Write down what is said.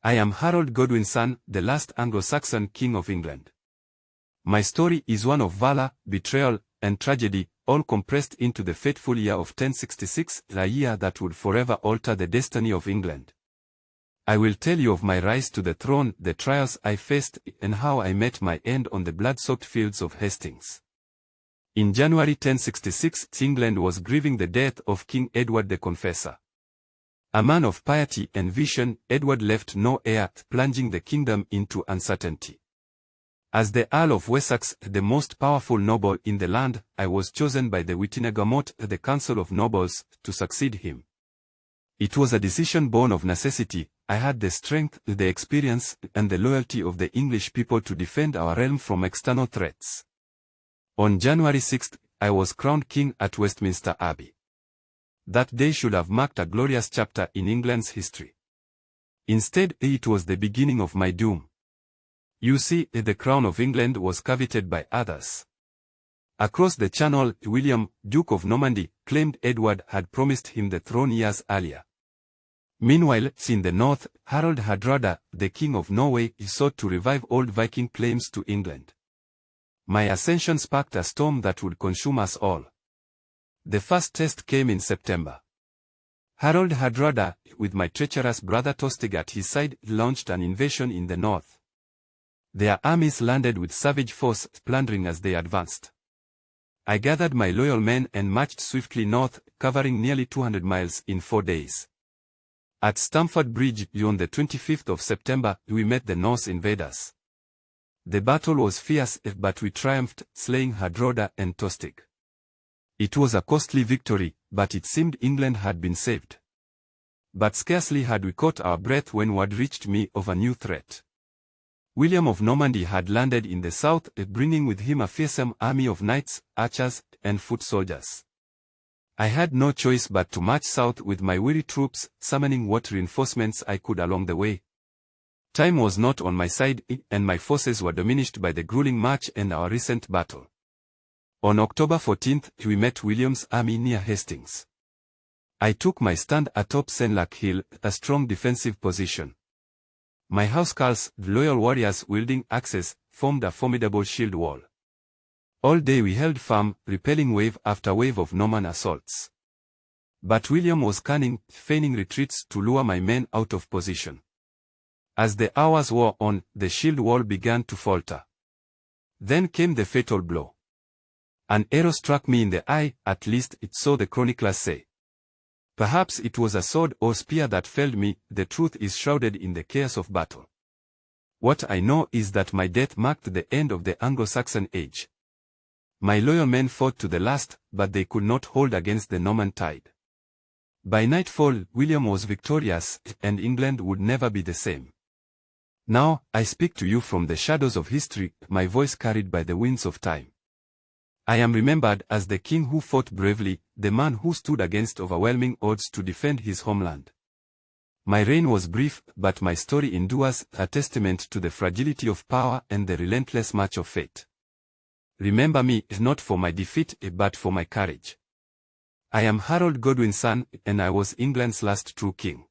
I am Harold Godwinson, the last Anglo-Saxon King of England. My story is one of valor, betrayal, and tragedy, all compressed into the fateful year of 1066, a year that would forever alter the destiny of England. I will tell you of my rise to the throne, the trials I faced, and how I met my end on the blood-soaked fields of Hastings. In January 1066, England was grieving the death of King Edward the Confessor. A man of piety and vision, Edward left no heir, plunging the kingdom into uncertainty. As the Earl of Wessex, the most powerful noble in the land, I was chosen by the Witenagemot, the Council of Nobles, to succeed him. It was a decision born of necessity. I had the strength, the experience, and the loyalty of the English people to defend our realm from external threats. On January 6, I was crowned king at Westminster Abbey. That day should have marked a glorious chapter in England's history. Instead, it was the beginning of my doom. You see, the crown of England was coveted by others. Across the Channel, William, Duke of Normandy, claimed Edward had promised him the throne years earlier. Meanwhile, in the north, Harold Godwinson, the King of Norway, sought to revive old Viking claims to England. My ascension sparked a storm that would consume us all. The first test came in September. Harold Godwinson, with my treacherous brother Tostig at his side, launched an invasion in the north. Their armies landed with savage force, plundering as they advanced. I gathered my loyal men and marched swiftly north, covering nearly 200 miles in 4 days. At Stamford Bridge, on the 25th of September, we met the Norse invaders. The battle was fierce, but we triumphed, slaying Godwinson and Tostig. It was a costly victory, but it seemed England had been saved. But scarcely had we caught our breath when word reached me of a new threat. William of Normandy had landed in the south, bringing with him a fearsome army of knights, archers, and foot soldiers. I had no choice but to march south with my weary troops, summoning what reinforcements I could along the way. Time was not on my side, and my forces were diminished by the grueling march and our recent battle. On October 14, we met William's army near Hastings. I took my stand atop Senlac Hill, a strong defensive position. My housecarls, loyal warriors wielding axes, formed a formidable shield wall. All day we held firm, repelling wave after wave of Norman assaults. But William was cunning, feigning retreats to lure my men out of position. As the hours wore on, the shield wall began to falter. Then came the fatal blow. An arrow struck me in the eye, at least so the chroniclers say. Perhaps it was a sword or spear that felled me, the truth is shrouded in the chaos of battle. What I know is that my death marked the end of the Anglo-Saxon age. My loyal men fought to the last, but they could not hold against the Norman tide. By nightfall, William was victorious, and England would never be the same. Now, I speak to you from the shadows of history, my voice carried by the winds of time. I am remembered as the king who fought bravely, the man who stood against overwhelming odds to defend his homeland. My reign was brief, but my story endures, a testament to the fragility of power and the relentless march of fate. Remember me, not for my defeat, but for my courage. I am Harold Godwinson, and I was England's last true king.